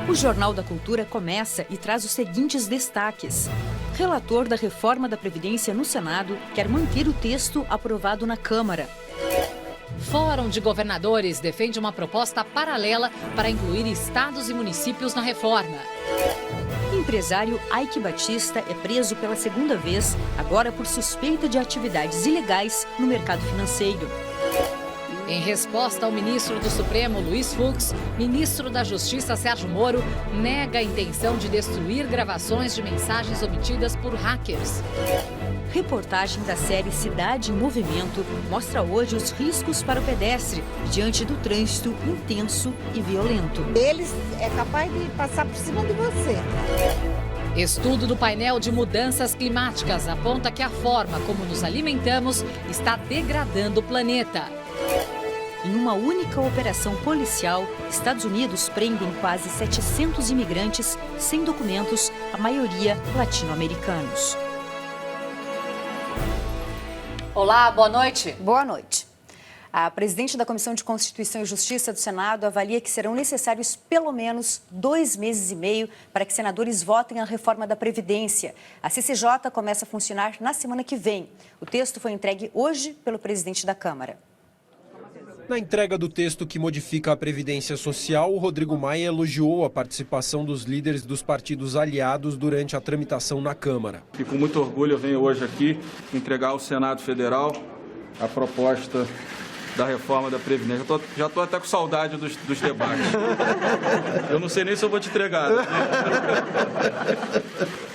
O Jornal da Cultura começa e traz os seguintes destaques. Relator da reforma da Previdência no Senado quer manter o texto aprovado na Câmara. Fórum de Governadores defende uma proposta paralela para incluir estados e municípios na reforma. Empresário Ike Batista é preso pela segunda vez, agora por suspeita de atividades ilegais no mercado financeiro. Em resposta ao ministro do Supremo, Luiz Fux, ministro da Justiça, Sérgio Moro, nega a intenção de destruir gravações de mensagens obtidas por hackers. Reportagem da série Cidade em Movimento mostra hoje os riscos para o pedestre diante do trânsito intenso e violento. Eles é capaz de passar por cima de você. Estudo do painel de mudanças climáticas aponta que a forma como nos alimentamos está degradando o planeta. Em uma única operação policial, Estados Unidos prendem quase 700 imigrantes sem documentos, a maioria latino-americanos. Olá, boa noite. Boa noite. A presidente da Comissão de Constituição e Justiça do Senado avalia que serão necessários pelo menos 2 meses e meio para que senadores votem a reforma da Previdência. A CCJ começa a funcionar na semana que vem. O texto foi entregue hoje pelo presidente da Câmara. Na entrega do texto que modifica a Previdência Social, o Rodrigo Maia elogiou a participação dos líderes dos partidos aliados durante a tramitação na Câmara. E com muito orgulho eu venho hoje aqui entregar ao Senado Federal a proposta da reforma da Previdência. Já estou até com saudade dos debates. Eu não sei nem se eu vou te entregar.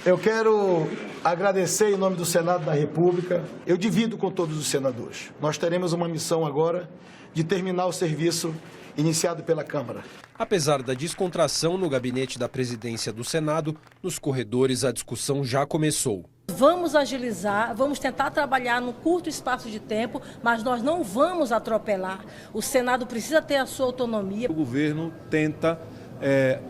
Eu quero agradecer em nome do Senado da República. Eu divido com todos os senadores. Nós teremos uma missão agora de terminar o serviço iniciado pela Câmara. Apesar da descontração no gabinete da presidência do Senado, nos corredores a discussão já começou. Vamos agilizar, vamos tentar trabalhar num curto espaço de tempo, mas nós não vamos atropelar. O Senado precisa ter a sua autonomia. O governo tenta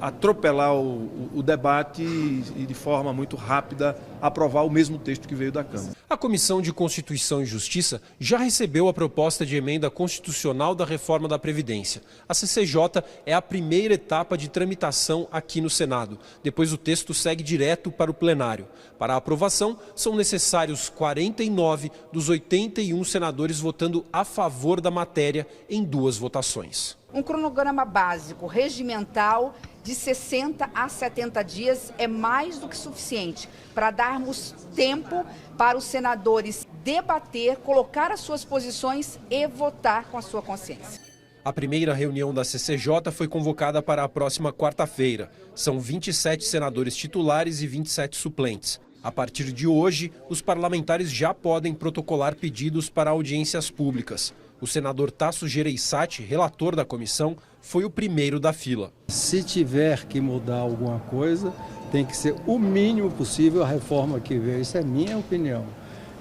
atropelar o debate e de forma muito rápida aprovar o mesmo texto que veio da Câmara. A Comissão de Constituição e Justiça já recebeu a proposta de emenda constitucional da reforma da Previdência. A CCJ é a primeira etapa de tramitação aqui no Senado. Depois o texto segue direto para o plenário. Para a aprovação, são necessários 49 dos 81 senadores votando a favor da matéria em 2 votações. Um cronograma básico, regimental, de 60 a 70 dias é mais do que suficiente para darmos tempo para os senadores debater, colocar as suas posições e votar com a sua consciência. A primeira reunião da CCJ foi convocada para a próxima quarta-feira. São 27 senadores titulares e 27 suplentes. A partir de hoje, os parlamentares já podem protocolar pedidos para audiências públicas. O senador Tasso Gereissati, relator da comissão, foi o primeiro da fila. Se tiver que mudar alguma coisa, tem que ser o mínimo possível a reforma que veio. Isso é minha opinião.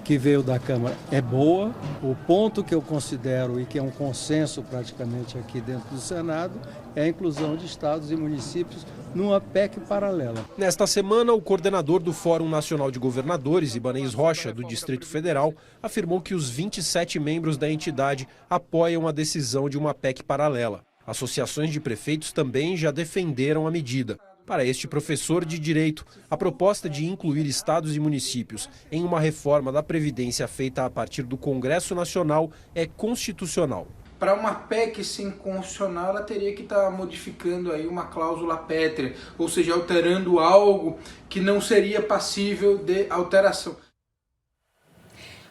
Que veio da Câmara é boa. O ponto que eu considero e que é um consenso praticamente aqui dentro do Senado é a inclusão de estados e municípios numa PEC paralela. Nesta semana, o coordenador do Fórum Nacional de Governadores, Ibanez Rocha, do Distrito Federal, afirmou que os 27 membros da entidade apoiam a decisão de uma PEC paralela. Associações de prefeitos também já defenderam a medida. Para este professor de Direito, a proposta de incluir estados e municípios em uma reforma da Previdência feita a partir do Congresso Nacional é constitucional. Para uma PEC ser inconstitucional, ela teria que estar modificando aí uma cláusula pétrea, ou seja, alterando algo que não seria passível de alteração.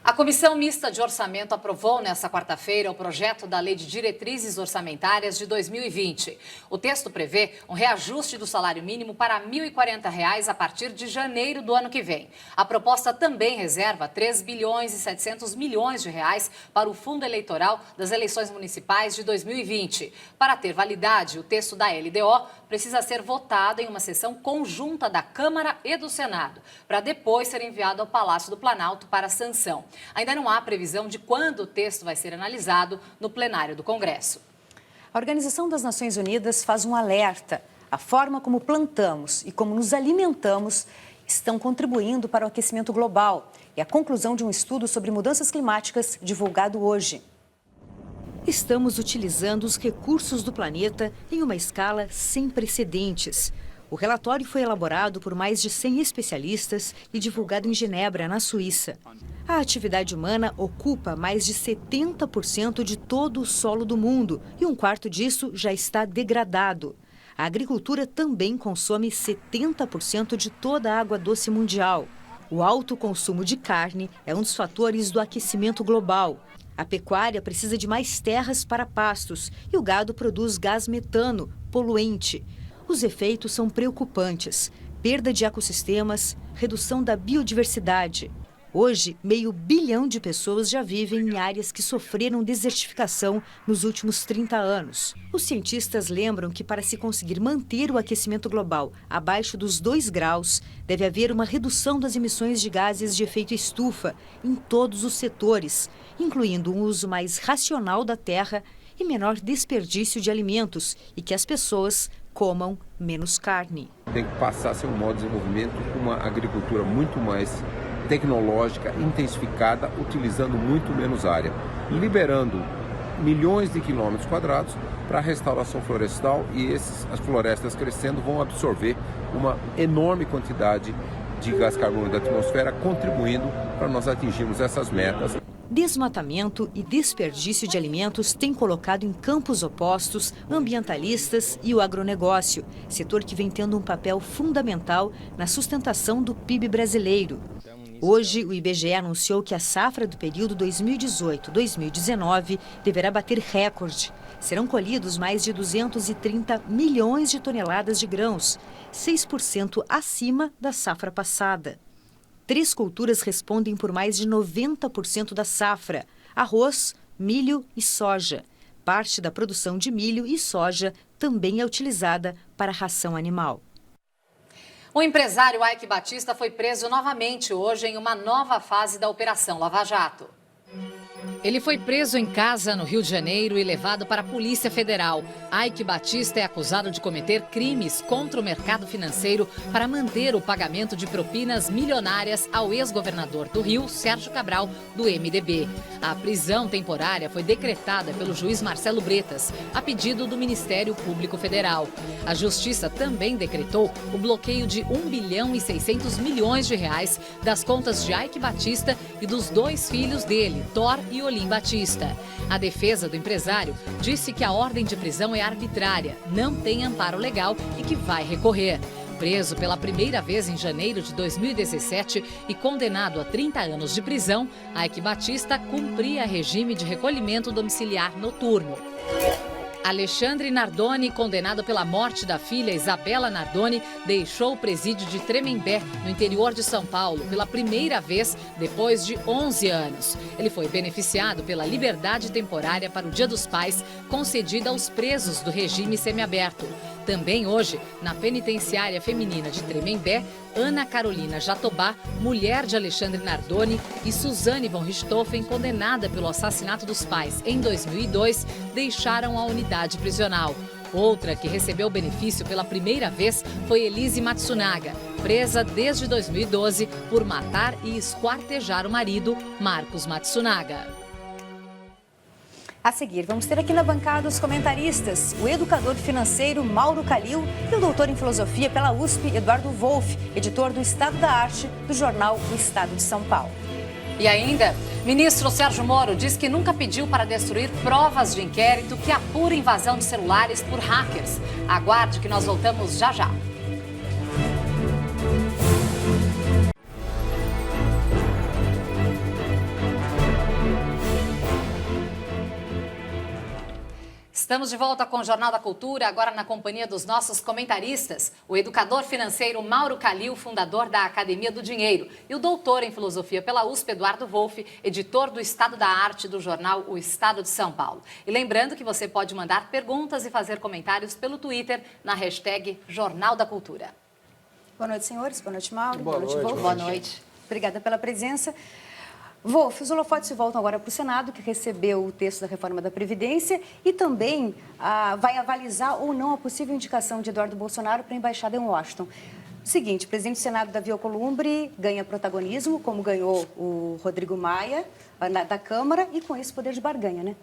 A Comissão Mista de Orçamento aprovou nesta quarta-feira o projeto da Lei de Diretrizes Orçamentárias de 2020. O texto prevê um reajuste do salário mínimo para R$ 1.040 a partir de janeiro do ano que vem. A proposta também reserva 3 bilhões e 700 milhões de reais para o fundo eleitoral das eleições municipais de 2020. Para ter validade, o texto da LDO precisa ser votado em uma sessão conjunta da Câmara e do Senado, para depois ser enviado ao Palácio do Planalto para sanção. Ainda não há previsão de quando o texto vai ser analisado no plenário do Congresso. A Organização das Nações Unidas faz um alerta. A forma como plantamos e como nos alimentamos estão contribuindo para o aquecimento global. E a conclusão de um estudo sobre mudanças climáticas divulgado hoje. Estamos utilizando os recursos do planeta em uma escala sem precedentes. O relatório foi elaborado por mais de 100 especialistas e divulgado em Genebra, na Suíça. A atividade humana ocupa mais de 70% de todo o solo do mundo e um quarto disso já está degradado. A agricultura também consome 70% de toda a água doce mundial. O alto consumo de carne é um dos fatores do aquecimento global. A pecuária precisa de mais terras para pastos e o gado produz gás metano, poluente. Os efeitos são preocupantes: perda de ecossistemas, redução da biodiversidade. Hoje, 500 milhões de pessoas já vivem em áreas que sofreram desertificação nos últimos 30 anos. Os cientistas lembram que para se conseguir manter o aquecimento global abaixo dos 2 graus, deve haver uma redução das emissões de gases de efeito estufa em todos os setores, incluindo um uso mais racional da terra e menor desperdício de alimentos e que as pessoas comam menos carne. Tem que passar a ser um modo de desenvolvimento com uma agricultura muito mais tecnológica, intensificada, utilizando muito menos área, liberando milhões de quilômetros quadrados para a restauração florestal e as florestas crescendo vão absorver uma enorme quantidade de gás carbônico da atmosfera, contribuindo para nós atingirmos essas metas. Desmatamento e desperdício de alimentos têm colocado em campos opostos ambientalistas e o agronegócio, setor que vem tendo um papel fundamental na sustentação do PIB brasileiro. Hoje, o IBGE anunciou que a safra do período 2018-2019 deverá bater recorde. Serão colhidos mais de 230 milhões de toneladas de grãos, 6% acima da safra passada. 3 culturas respondem por mais de 90% da safra: arroz, milho e soja. Parte da produção de milho e soja também é utilizada para ração animal. O empresário Eike Batista foi preso novamente hoje em uma nova fase da Operação Lava Jato. Ele foi preso em casa no Rio de Janeiro e levado para a Polícia Federal. Eike Batista é acusado de cometer crimes contra o mercado financeiro para manter o pagamento de propinas milionárias ao ex-governador do Rio, Sérgio Cabral, do MDB. A prisão temporária foi decretada pelo juiz Marcelo Bretas, a pedido do Ministério Público Federal. A Justiça também decretou o bloqueio de 1 bilhão e 600 milhões de reais das contas de Eike Batista e dos 2 filhos dele, Thor e Olim Batista. A defesa do empresário disse que a ordem de prisão é arbitrária, não tem amparo legal e que vai recorrer. Preso pela primeira vez em janeiro de 2017 e condenado a 30 anos de prisão, Eike Batista cumpria regime de recolhimento domiciliar noturno. Alexandre Nardoni, condenado pela morte da filha Isabela Nardoni, deixou o presídio de Tremembé, no interior de São Paulo, pela primeira vez depois de 11 anos. Ele foi beneficiado pela liberdade temporária para o Dia dos Pais, concedida aos presos do regime semiaberto. Também hoje, na penitenciária feminina de Tremembé, Ana Carolina Jatobá, mulher de Alexandre Nardoni, e Suzane von Richthofen, condenada pelo assassinato dos pais em 2002, deixaram a unidade prisional. Outra que recebeu benefício pela primeira vez foi Elise Matsunaga, presa desde 2012 por matar e esquartejar o marido, Marcos Matsunaga. A seguir, vamos ter aqui na bancada os comentaristas, o educador financeiro Mauro Calil e o doutor em filosofia pela USP, Eduardo Wolff, editor do Estado da Arte, do jornal O Estado de São Paulo. E ainda, ministro Sérgio Moro diz que nunca pediu para destruir provas de inquérito que apura invasão de celulares por hackers. Aguarde que nós voltamos já já. Estamos de volta com o Jornal da Cultura, agora na companhia dos nossos comentaristas, o educador financeiro Mauro Calil, fundador da Academia do Dinheiro, e o doutor em filosofia pela USP, Eduardo Wolff, editor do Estado da Arte do jornal O Estado de São Paulo. E lembrando que você pode mandar perguntas e fazer comentários pelo Twitter na hashtag Jornal da Cultura. Boa noite, senhores. Boa noite, Mauro. Boa noite, Wolff. Boa noite. Obrigada pela presença. Wolff, os holofotes voltam agora para o Senado, que recebeu o texto da reforma da Previdência e também vai avalizar ou não a possível indicação de Eduardo Bolsonaro para a embaixada em Washington. Seguinte, o presidente do Senado, Davi Alcolumbre, ganha protagonismo, como ganhou o Rodrigo Maia da Câmara, e com isso poder de barganha, né?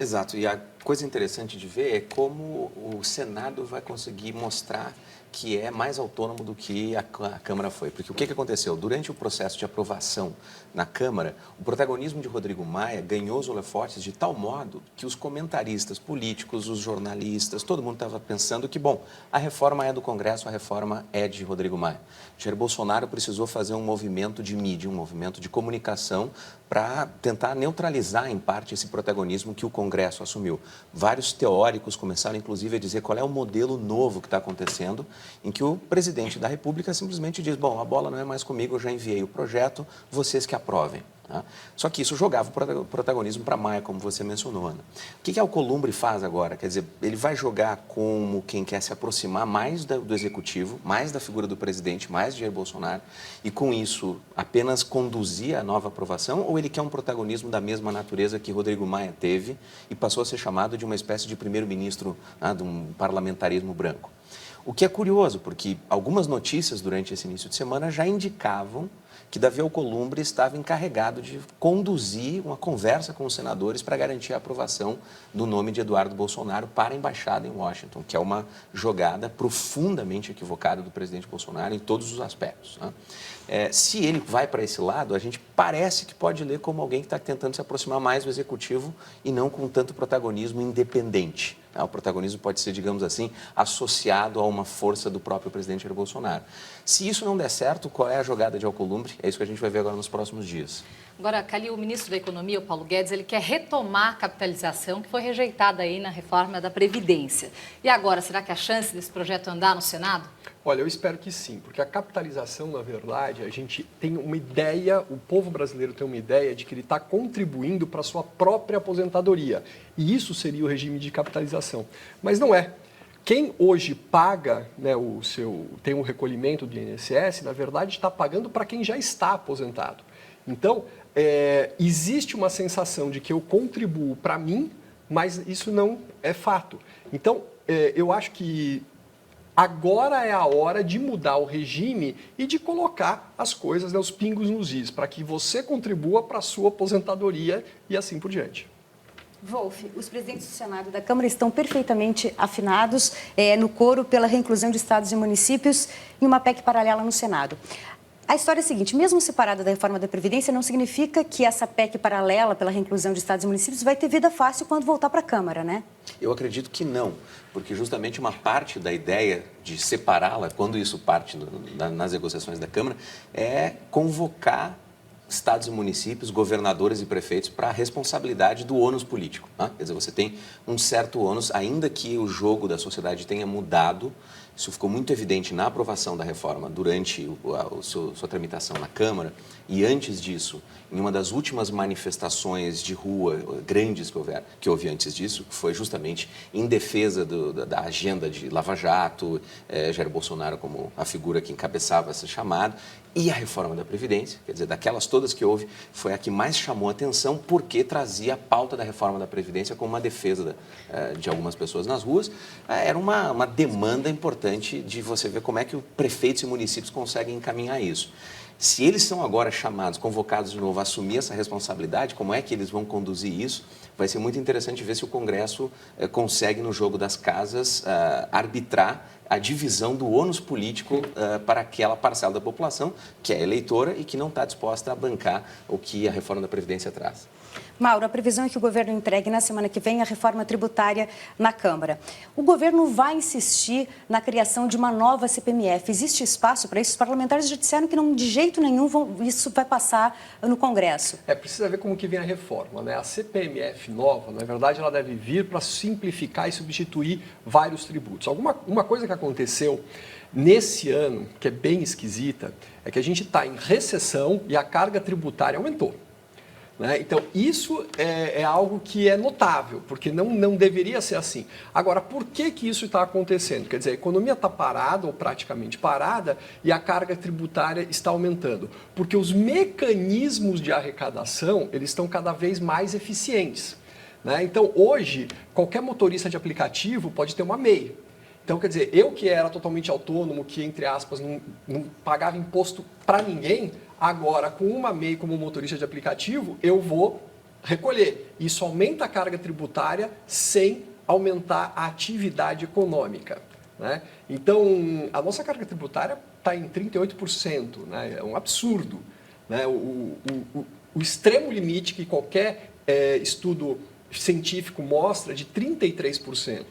Exato, e a coisa interessante de ver é como o Senado vai conseguir mostrar que é mais autônomo do que a Câmara foi. Porque o que aconteceu? Durante o processo de aprovação na Câmara, o protagonismo de Rodrigo Maia ganhou os holofotes de tal modo que os comentaristas políticos, os jornalistas, todo mundo estava pensando que, bom, a reforma é do Congresso, a reforma é de Rodrigo Maia. Jair Bolsonaro precisou fazer um movimento de mídia, um movimento de comunicação para tentar neutralizar, em parte, esse protagonismo que o Congresso assumiu. Vários teóricos começaram, inclusive, a dizer qual é o modelo novo que está acontecendo, em que o presidente da República simplesmente diz, bom, a bola não é mais comigo, eu já enviei o projeto, vocês que aprovem. Tá? Só que isso jogava o protagonismo para Maia, como você mencionou, Ana. O que a Alcolumbre faz agora? Quer dizer, ele vai jogar como quem quer se aproximar mais do Executivo, mais da figura do presidente, mais de Jair Bolsonaro, e com isso apenas conduzir a nova aprovação, ou ele quer um protagonismo da mesma natureza que Rodrigo Maia teve e passou a ser chamado de uma espécie de primeiro-ministro, de um parlamentarismo branco? O que é curioso, porque algumas notícias durante esse início de semana já indicavam que Davi Alcolumbre estava encarregado de conduzir uma conversa com os senadores para garantir a aprovação do nome de Eduardo Bolsonaro para a embaixada em Washington, que é uma jogada profundamente equivocada do presidente Bolsonaro em todos os aspectos. Né? Se ele vai para esse lado, a gente parece que pode ler como alguém que está tentando se aproximar mais do executivo e não com tanto protagonismo independente. O protagonismo pode ser, digamos assim, associado a uma força do próprio presidente Jair Bolsonaro. Se isso não der certo, qual é a jogada de Alcolumbre? É isso que a gente vai ver agora nos próximos dias. Agora, Calil, o ministro da Economia, o Paulo Guedes, ele quer retomar a capitalização que foi rejeitada aí na reforma da Previdência. E agora, será que há chance desse projeto andar no Senado? Olha, eu espero que sim, porque a capitalização, na verdade, a gente tem uma ideia, o povo brasileiro tem uma ideia de que ele está contribuindo para a sua própria aposentadoria. E isso seria o regime de capitalização. Mas não é. Quem hoje paga, né, tem um recolhimento do INSS, na verdade, está pagando para quem já está aposentado. Então, existe uma sensação de que eu contribuo para mim, mas isso não é fato. Então, eu acho que agora é a hora de mudar o regime e de colocar as coisas, os pingos nos is, para que você contribua para a sua aposentadoria e assim por diante. Wolf, os presidentes do Senado e da Câmara estão perfeitamente afinados no coro pela reinclusão de estados e municípios em uma PEC paralela no Senado. A história é a seguinte, mesmo separada da reforma da Previdência, não significa que essa PEC paralela pela reinclusão de estados e municípios vai ter vida fácil quando voltar para a Câmara, né? Eu acredito que não, porque justamente uma parte da ideia de separá-la, quando isso parte nas negociações da Câmara, é convocar estados e municípios, governadores e prefeitos para a responsabilidade do ônus político. Né? Quer dizer, você tem um certo ônus, ainda que o jogo da sociedade tenha mudado. Isso ficou muito evidente na aprovação da reforma durante sua tramitação na Câmara e antes disso, em uma das últimas manifestações de rua grandes que houve antes disso, que foi justamente em defesa da agenda de Lava Jato, Jair Bolsonaro como a figura que encabeçava essa chamada, e a reforma da Previdência, quer dizer, daquelas todas que houve, foi a que mais chamou a atenção porque trazia a pauta da reforma da Previdência como uma defesa de algumas pessoas nas ruas. Era uma demanda importante de você ver como é que os prefeitos e municípios conseguem encaminhar isso. Se eles são agora chamados, convocados de novo a assumir essa responsabilidade, como é que eles vão conduzir isso? Vai ser muito interessante ver se o Congresso consegue, no jogo das casas, arbitrar a divisão do ônus político para aquela parcela da população que é eleitora e que não está disposta a bancar o que a reforma da Previdência traz. Mauro, a previsão é que o governo entregue na semana que vem a reforma tributária na Câmara. O governo vai insistir na criação de uma nova CPMF. Existe espaço para isso? Os parlamentares já disseram que não, de jeito nenhum isso vai passar no Congresso. Precisa ver como que vem a reforma, né? A CPMF nova, na verdade, ela deve vir para simplificar e substituir vários tributos. Uma coisa que aconteceu nesse ano, que é bem esquisita, é que a gente está em recessão e a carga tributária aumentou. Então, isso é algo que é notável, porque não deveria ser assim. Agora, por que isso está acontecendo? Quer dizer, a economia está parada ou praticamente parada e a carga tributária está aumentando. Porque os mecanismos de arrecadação eles estão cada vez mais eficientes. Então, hoje, qualquer motorista de aplicativo pode ter uma MEI. Então, quer dizer, eu que era totalmente autônomo, que, entre aspas, não pagava imposto para ninguém, agora, com uma MEI como motorista de aplicativo, eu vou recolher. Isso aumenta a carga tributária sem aumentar a atividade econômica, né? Então, a nossa carga tributária está em 38%, né? É um absurdo, né? O extremo limite que qualquer estudo científico mostra é de 33%.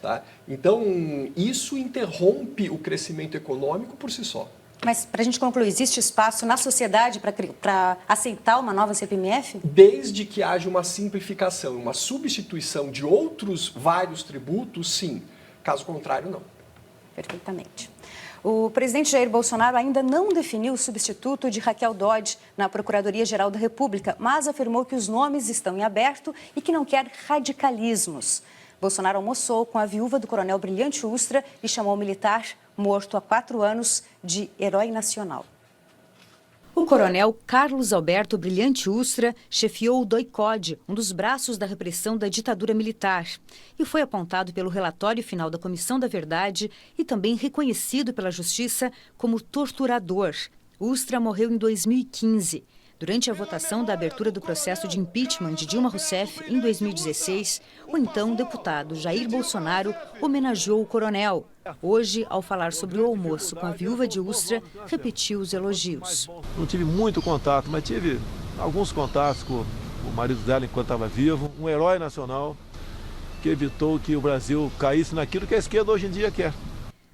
Tá? Então, isso interrompe o crescimento econômico por si só. Mas, para a gente concluir, existe espaço na sociedade para aceitar uma nova CPMF? Desde que haja uma simplificação, uma substituição de outros vários tributos, sim. Caso contrário, não. Perfeitamente. O presidente Jair Bolsonaro ainda não definiu o substituto de Raquel Dodge na Procuradoria-Geral da República, mas afirmou que os nomes estão em aberto e que não quer radicalismos. Bolsonaro almoçou com a viúva do coronel Brilhante Ustra e chamou o militar morto há 4 anos de herói nacional. O coronel Carlos Alberto Brilhante Ustra chefiou o DOI-CODE, um dos braços da repressão da ditadura militar, e foi apontado pelo relatório final da Comissão da Verdade e também reconhecido pela Justiça como torturador. Ustra morreu em 2015. Durante a votação da abertura do processo de impeachment de Dilma Rousseff, em 2016, o então deputado Jair Bolsonaro homenageou o coronel. Hoje, ao falar sobre o almoço com a viúva de Ustra, repetiu os elogios. Não tive muito contato, mas tive alguns contatos com o marido dela enquanto estava vivo. Um herói nacional que evitou que o Brasil caísse naquilo que a esquerda hoje em dia quer.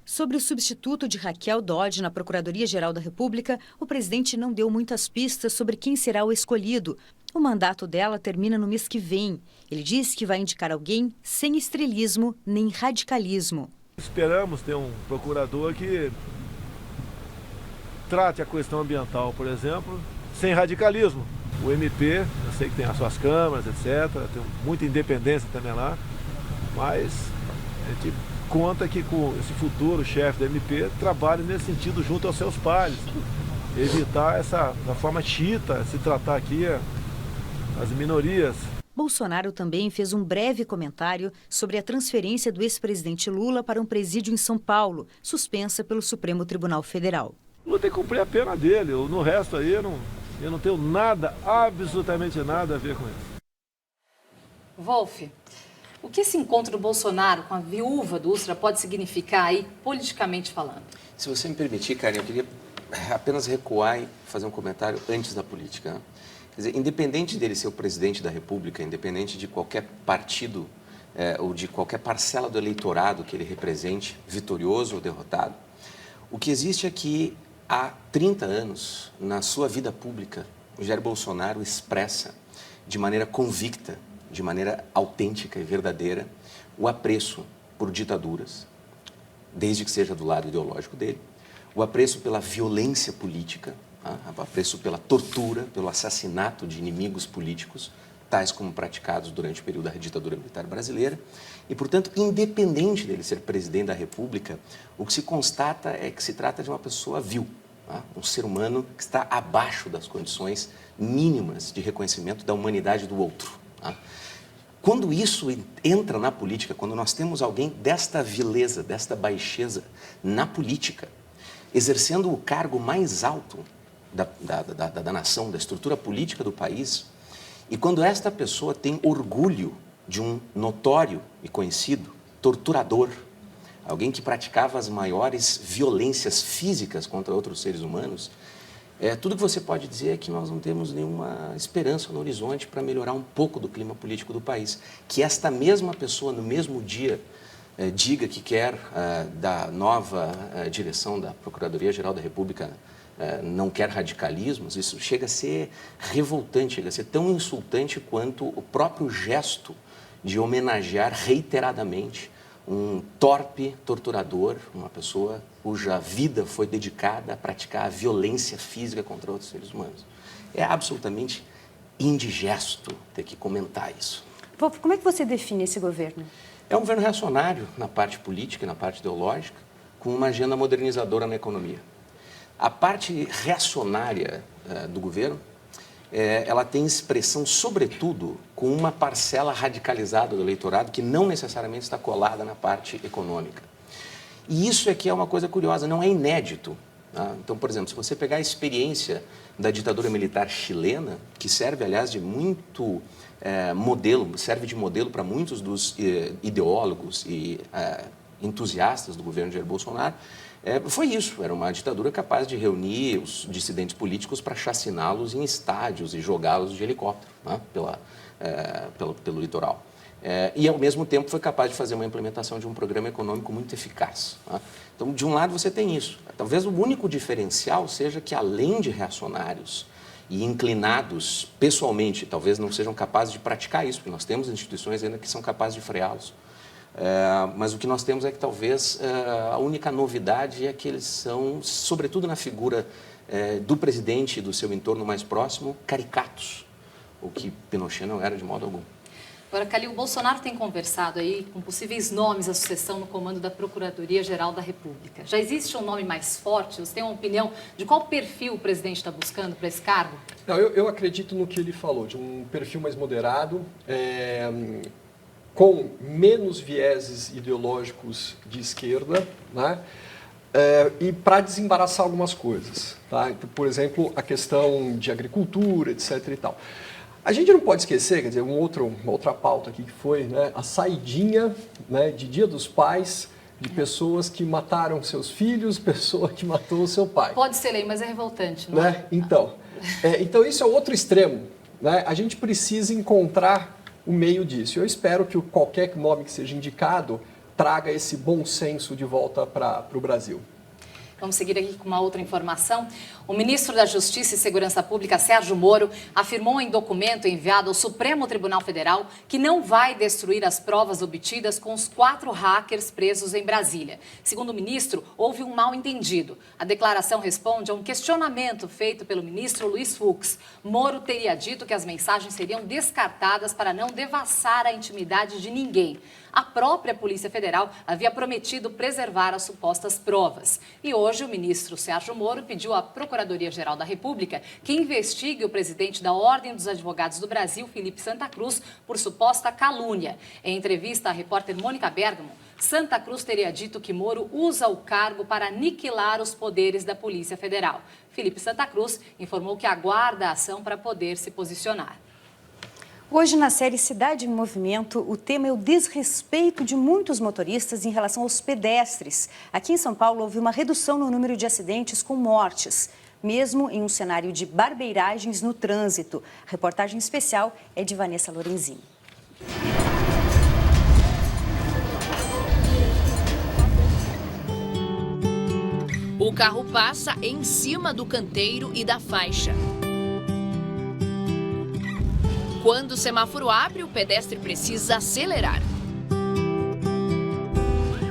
Sobre o substituto de Raquel Dodge na Procuradoria-Geral da República, o presidente não deu muitas pistas sobre quem será o escolhido. O mandato dela termina no mês que vem. Ele disse que vai indicar alguém sem estrelismo nem radicalismo. Esperamos ter um procurador que trate a questão ambiental, por exemplo, sem radicalismo. O MP, eu sei que tem as suas câmaras, etc., tem muita independência também lá, mas a gente conta que com esse futuro chefe da MP trabalhe nesse sentido junto aos seus pares. Evitar da forma xiita, se tratar aqui as minorias. Bolsonaro também fez um breve comentário sobre a transferência do ex-presidente Lula para um presídio em São Paulo, suspensa pelo Supremo Tribunal Federal. Lula tem que cumprir a pena dele, no resto aí eu não tenho nada, absolutamente nada a ver com isso. Wolf, o que esse encontro do Bolsonaro com a viúva do Ustra pode significar aí, politicamente falando? Se você me permitir, Karen, eu queria apenas recuar e fazer um comentário antes da política. Quer dizer, independente dele ser o presidente da República, independente de qualquer partido ou de qualquer parcela do eleitorado que ele represente, vitorioso ou derrotado, o que existe é que há 30 anos, na sua vida pública, o Jair Bolsonaro expressa de maneira convicta, de maneira autêntica e verdadeira, o apreço por ditaduras, desde que seja do lado ideológico dele, o apreço pela violência política, o apreço pela tortura, pelo assassinato de inimigos políticos, tais como praticados durante o período da ditadura militar brasileira. E, portanto, independente dele ser presidente da República, o que se constata é que se trata de uma pessoa vil, um ser humano que está abaixo das condições mínimas de reconhecimento da humanidade do outro. Quando isso entra na política, quando nós temos alguém desta vileza, desta baixeza na política, exercendo o cargo mais alto da nação, da estrutura política do país, e quando esta pessoa tem orgulho de um notório e conhecido torturador, alguém que praticava as maiores violências físicas contra outros seres humanos, tudo que você pode dizer é que nós não temos nenhuma esperança no horizonte para melhorar um pouco do clima político do país. Que esta mesma pessoa, no mesmo dia, diga que quer da nova direção da Procuradoria-Geral da República, não quer radicalismos, isso chega a ser revoltante, chega a ser tão insultante quanto o próprio gesto de homenagear reiteradamente um torpe torturador, uma pessoa cuja vida foi dedicada a praticar a violência física contra outros seres humanos. É absolutamente indigesto ter que comentar isso. Como é que você define esse governo? É um governo reacionário na parte política e na parte ideológica, com uma agenda modernizadora na economia. A parte reacionária do governo, ela tem expressão, sobretudo, com uma parcela radicalizada do eleitorado que não necessariamente está colada na parte econômica. E isso é que é uma coisa curiosa, não é inédito Tá? Então, por exemplo, se você pegar a experiência da ditadura militar chilena, que serve, aliás, de muito serve de modelo para muitos dos ideólogos e entusiastas do governo de Jair Bolsonaro, foi isso, era uma ditadura capaz de reunir os dissidentes políticos para chaciná-los em estádios e jogá-los de helicóptero, né, pelo litoral. E, ao mesmo tempo, foi capaz de fazer uma implementação de um programa econômico muito eficaz. Né? Então, de um lado, você tem isso. Talvez o único diferencial seja que, além de reacionários e inclinados pessoalmente, talvez não sejam capazes de praticar isso, porque nós temos instituições ainda que são capazes de freá-los. Mas o que nós temos é que talvez a única novidade é que eles são, sobretudo na figura do presidente e do seu entorno mais próximo, caricatos, o que Pinochet não era de modo algum. Agora, Calil, o Bolsonaro tem conversado aí com possíveis nomes à sucessão no comando da Procuradoria-Geral da República. Já existe um nome mais forte? Você tem uma opinião de qual perfil o presidente está buscando para esse cargo? Não, eu acredito no que ele falou, de um perfil mais moderado, com menos vieses ideológicos de esquerda, né? E para desembaraçar algumas coisas. Tá? Então, por exemplo, a questão de agricultura, etc. e tal. A gente não pode esquecer, quer dizer, uma outra pauta aqui que foi, né, a saidinha, né, de Dia dos Pais de pessoas que mataram seus filhos, pessoa que matou o seu pai. Pode ser lei, mas é revoltante, não é? Então, isso é outro extremo. Né? A gente precisa encontrar o meio disso. Eu espero que qualquer nome que seja indicado traga esse bom senso de volta para o Brasil. Vamos seguir aqui com uma outra informação. O ministro da Justiça e Segurança Pública, Sérgio Moro, afirmou em documento enviado ao Supremo Tribunal Federal que não vai destruir as provas obtidas com os 4 hackers presos em Brasília. Segundo o ministro, houve um mal-entendido. A declaração responde a um questionamento feito pelo ministro Luiz Fux. Moro teria dito que as mensagens seriam descartadas para não devassar a intimidade de ninguém. A própria Polícia Federal havia prometido preservar as supostas provas. E hoje o ministro Sérgio Moro pediu à Procuradoria-Geral da República que investigue o presidente da Ordem dos Advogados do Brasil, Felipe Santa Cruz, por suposta calúnia. Em entrevista à repórter Mônica Bergamo, Santa Cruz teria dito que Moro usa o cargo para aniquilar os poderes da Polícia Federal. Felipe Santa Cruz informou que aguarda a ação para poder se posicionar. Hoje, na série Cidade em Movimento, o tema é o desrespeito de muitos motoristas em relação aos pedestres. Aqui em São Paulo, houve uma redução no número de acidentes com mortes, mesmo em um cenário de barbeiragens no trânsito. A reportagem especial é de Vanessa Lorenzini. O carro passa em cima do canteiro e da faixa. Quando o semáforo abre, o pedestre precisa acelerar.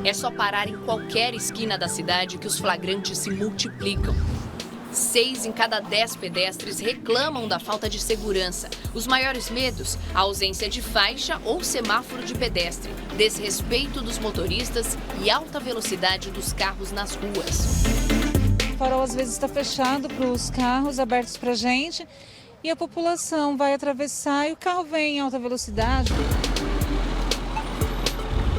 É só parar em qualquer esquina da cidade que os flagrantes se multiplicam. 6 em cada 10 pedestres reclamam da falta de segurança. Os maiores medos, a ausência de faixa ou semáforo de pedestre, desrespeito dos motoristas e alta velocidade dos carros nas ruas. O farol às vezes está fechado para os carros abertos para a gente. E a população vai atravessar e o carro vem em alta velocidade.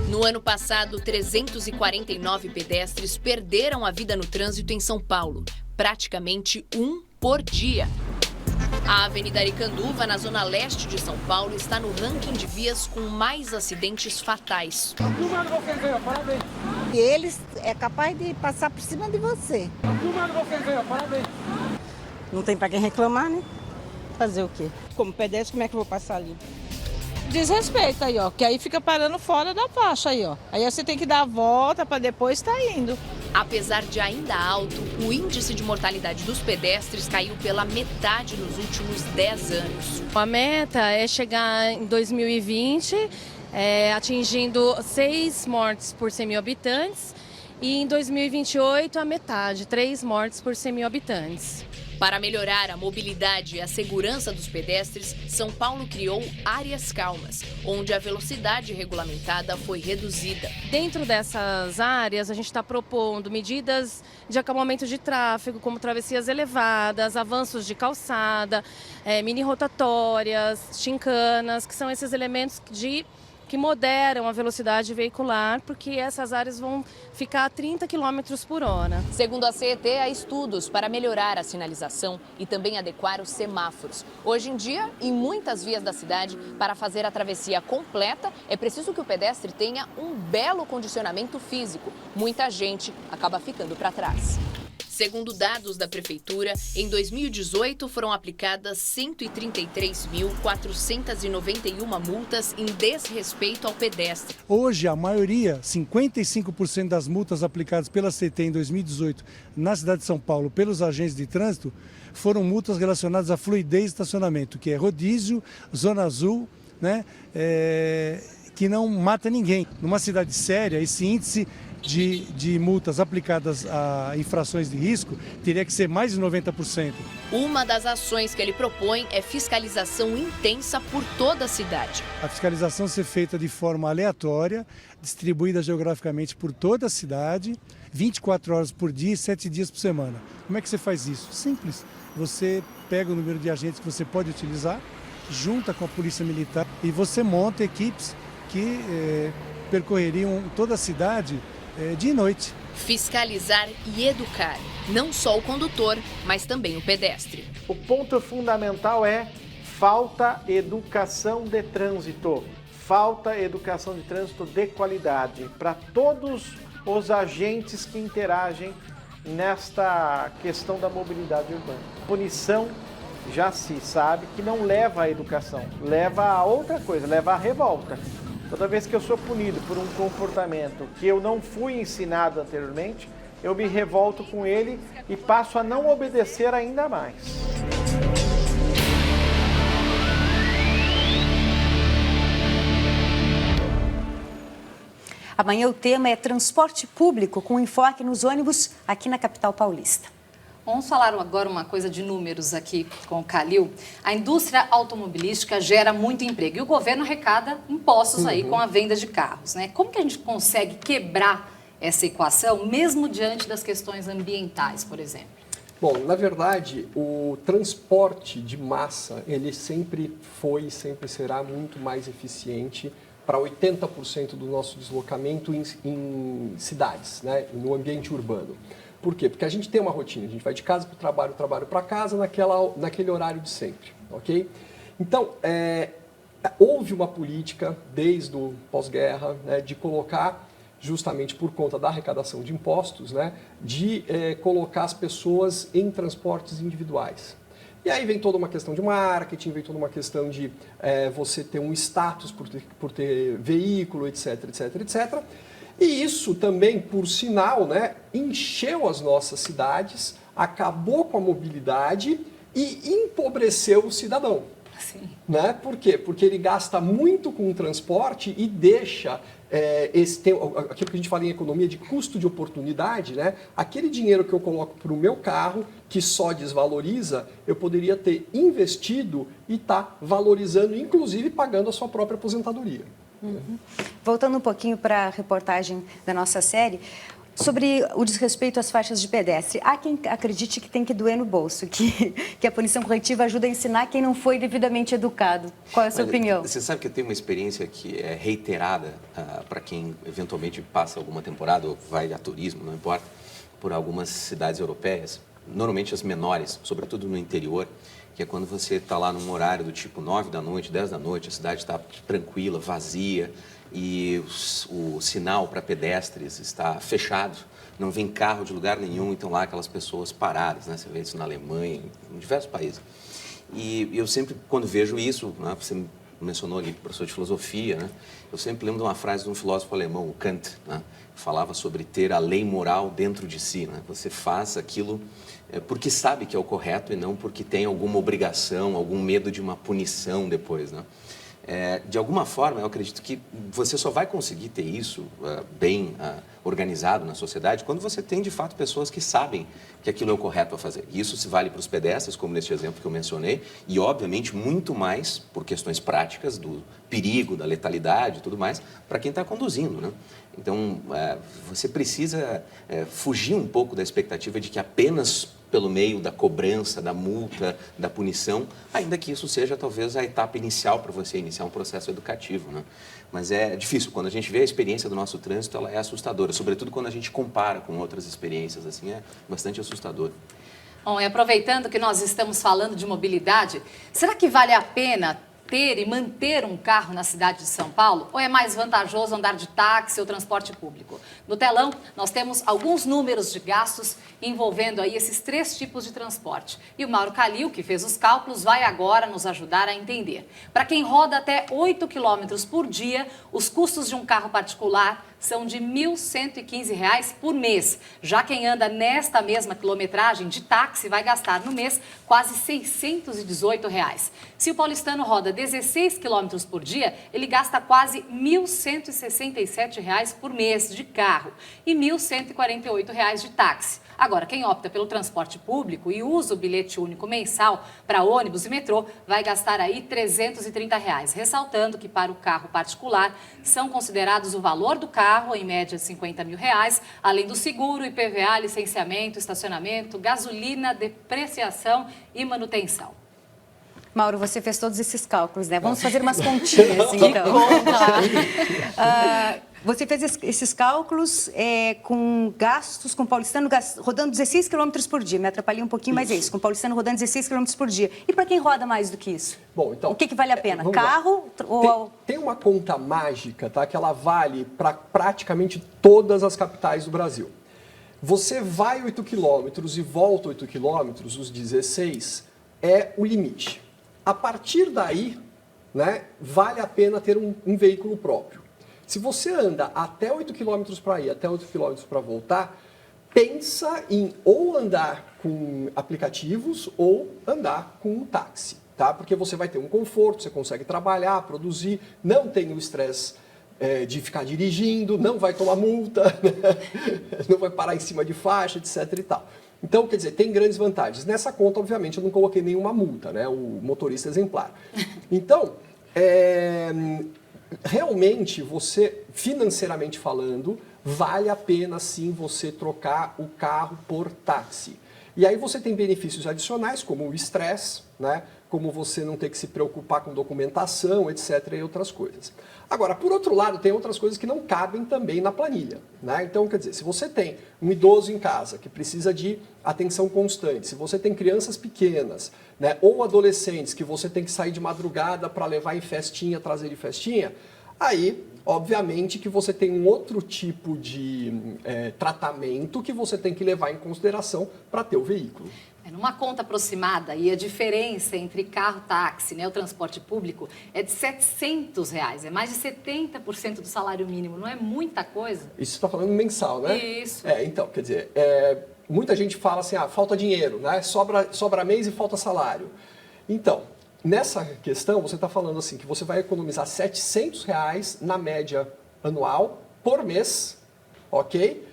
No ano passado, 349 pedestres perderam a vida no trânsito em São Paulo, praticamente 1 por dia. A Avenida Aricanduva, na zona leste de São Paulo, está no ranking de vias com mais acidentes fatais. E eles é capaz de passar por cima de você. Não tem para quem reclamar, né? Fazer o quê? Como pedestre, como é que eu vou passar ali? Desrespeito aí, ó, que aí fica parando fora da faixa aí, ó. Aí você tem que dar a volta para depois estar indo. Apesar de ainda alto, o índice de mortalidade dos pedestres caiu pela metade nos últimos 10 anos. A meta é chegar em 2020 atingindo 6 mortes por 100 mil habitantes e em 2028 a metade, 3 mortes por 100 mil habitantes. Para melhorar a mobilidade e a segurança dos pedestres, São Paulo criou áreas calmas, onde a velocidade regulamentada foi reduzida. Dentro dessas áreas, a gente está propondo medidas de acalmamento de tráfego, como travessias elevadas, avanços de calçada, mini rotatórias, chincanas, que são esses elementos que moderam a velocidade veicular, porque essas áreas vão ficar a 30 km por hora. Segundo a CET, há estudos para melhorar a sinalização e também adequar os semáforos. Hoje em dia, em muitas vias da cidade, para fazer a travessia completa, é preciso que o pedestre tenha um belo condicionamento físico. Muita gente acaba ficando para trás. Segundo dados da Prefeitura, em 2018 foram aplicadas 133.491 multas em desrespeito ao pedestre. Hoje, a maioria, 55% das multas aplicadas pela CET em 2018 na cidade de São Paulo pelos agentes de trânsito foram multas relacionadas à fluidez de estacionamento, que é rodízio, zona azul, né, que não mata ninguém. Numa cidade séria, esse índice de multas aplicadas a infrações de risco teria que ser mais de 90%. Uma das ações que ele propõe é fiscalização intensa por toda a cidade. A fiscalização ser feita de forma aleatória, distribuída geograficamente por toda a cidade, 24 horas por dia e 7 dias por semana. Como é que você faz isso? Simples. Você pega o número de agentes que você pode utilizar, junta com a Polícia Militar e você monta equipes que percorreriam toda a cidade dia e noite. Fiscalizar e educar, não só o condutor, mas também o pedestre. O ponto fundamental é falta educação de trânsito. Falta educação de trânsito de qualidade para todos os agentes que interagem nesta questão da mobilidade urbana. Punição já se sabe que não leva à educação, leva a outra coisa, leva à revolta. Toda vez que eu sou punido por um comportamento que eu não fui ensinado anteriormente, eu me revolto com ele e passo a não obedecer ainda mais. Amanhã o tema é transporte público, com enfoque nos ônibus aqui na capital paulista. Vamos falar agora uma coisa de números aqui com o Calil. A indústria automobilística gera muito emprego e o governo arrecada impostos aí com a venda de carros, né? Como que a gente consegue quebrar essa equação, mesmo diante das questões ambientais, por exemplo? Bom, na verdade, o transporte de massa, ele sempre foi e sempre será muito mais eficiente para 80% do nosso deslocamento em cidades, né? No ambiente urbano. Por quê? Porque a gente tem uma rotina, a gente vai de casa para o trabalho para casa, naquele horário de sempre, ok? Então, houve uma política, desde o pós-guerra, né, de colocar, justamente por conta da arrecadação de impostos, né, de colocar as pessoas em transportes individuais. E aí vem toda uma questão de marketing, vem toda uma questão de você ter um status por ter veículo, etc, etc, etc. E isso também, por sinal, né, encheu as nossas cidades, acabou com a mobilidade e empobreceu o cidadão. Sim. Né? Por quê? Porque ele gasta muito com o transporte e deixa aquilo que a gente fala em economia de custo de oportunidade, né? Aquele dinheiro que eu coloco para o meu carro, que só desvaloriza, eu poderia ter investido e estar valorizando, inclusive pagando a sua própria aposentadoria. Uhum. Voltando um pouquinho para a reportagem da nossa série, sobre o desrespeito às faixas de pedestre. Há quem acredite que tem que doer no bolso, que a punição corretiva ajuda a ensinar quem não foi devidamente educado. Qual é a sua opinião? Você sabe que eu tenho uma experiência que é reiterada para quem eventualmente passa alguma temporada ou vai a turismo, não importa, por algumas cidades europeias, normalmente as menores, sobretudo no interior, que é quando você está lá num horário do tipo 9 da noite, 10 da noite, a cidade está tranquila, vazia e o sinal para pedestres está fechado, não vem carro de lugar nenhum, então lá aquelas pessoas paradas, né? Você vê isso na Alemanha, em diversos países. E eu sempre, quando vejo isso, né, você mencionou ali, professor de filosofia, né? Eu sempre lembro de uma frase de um filósofo alemão, o Kant, né? Que falava sobre ter a lei moral dentro de si, né? Você faz aquilo porque sabe que é o correto e não porque tem alguma obrigação, algum medo de uma punição depois, né? De alguma forma, eu acredito que você só vai conseguir ter isso bem organizado na sociedade quando você tem, de fato, pessoas que sabem que aquilo é o correto a fazer. E isso se vale para os pedestres, como neste exemplo que eu mencionei, e, obviamente, muito mais por questões práticas do perigo, da letalidade e tudo mais, para quem está conduzindo, né? Então, você precisa fugir um pouco da expectativa de que apenas pelo meio da cobrança, da multa, da punição, ainda que isso seja talvez a etapa inicial para você iniciar um processo educativo, né? Mas é difícil, quando a gente vê a experiência do nosso trânsito, ela é assustadora, sobretudo quando a gente compara com outras experiências, assim, é bastante assustador. Bom, e aproveitando que nós estamos falando de mobilidade, será que vale a pena ter e manter um carro na cidade de São Paulo? Ou é mais vantajoso andar de táxi ou transporte público? No telão, nós temos alguns números de gastos envolvendo aí esses 3 tipos de transporte. E o Mauro Calil, que fez os cálculos, vai agora nos ajudar a entender. Para quem roda até 8 km por dia, os custos de um carro particular são de R$ 1.115 por mês. Já quem anda nesta mesma quilometragem de táxi vai gastar no mês quase R$ 618. Se o paulistano roda 16 km por dia, ele gasta quase R$ 1.167 por mês de carro e R$ 1.148 de táxi. Agora, quem opta pelo transporte público e usa o bilhete único mensal para ônibus e metrô vai gastar aí R$ 330, ressaltando que para o carro particular são considerados o valor do carro, em média R$ 50 mil, além do seguro, IPVA, licenciamento, estacionamento, gasolina, depreciação e manutenção. Mauro, você fez todos esses cálculos, né? Vamos fazer umas continhas, então. Você fez esses cálculos com gastos, com o paulistano rodando 16 km por dia. Me atrapalhei um pouquinho, mas é isso. Com o paulistano rodando 16 km por dia. E para quem roda mais do que isso? Bom, então, o que vale a pena? Carro ou... Tem uma conta mágica, tá? Que ela vale para praticamente todas as capitais do Brasil. Você vai 8 km e volta 8 km, os 16, é o limite. A partir daí, né, vale a pena ter um veículo próprio. Se você anda até 8 km para ir, até 8 km para voltar, pensa em ou andar com aplicativos ou andar com um táxi, tá? Porque você vai ter um conforto, você consegue trabalhar, produzir, não tem o estresse de ficar dirigindo, não vai tomar multa, não vai parar em cima de faixa, etc e tal. Então, quer dizer, tem grandes vantagens. Nessa conta, obviamente, eu não coloquei nenhuma multa, né? O motorista exemplar. Então, realmente, você, financeiramente falando, vale a pena, sim, você trocar o carro por táxi. E aí você tem benefícios adicionais, como o estresse, né? Como você não ter que se preocupar com documentação, etc. e outras coisas. Agora, por outro lado, tem outras coisas que não cabem também na planilha, né? Então, quer dizer, se você tem um idoso em casa que precisa de atenção constante, se você tem crianças pequenas, né, ou adolescentes que você tem que sair de madrugada para levar em festinha, trazer de festinha, aí, obviamente, que você tem um outro tipo de tratamento que você tem que levar em consideração para ter o veículo. Numa conta aproximada, e a diferença entre carro, táxi, né, o transporte público, é de R$ 700, é mais de 70% do salário mínimo, não é muita coisa? Isso você está falando mensal, né? Isso. Então, quer dizer, muita gente fala assim, falta dinheiro, né? Sobra mês e falta salário. Então, nessa questão, você está falando assim, que você vai economizar R$ 700 na média anual, por mês, ok?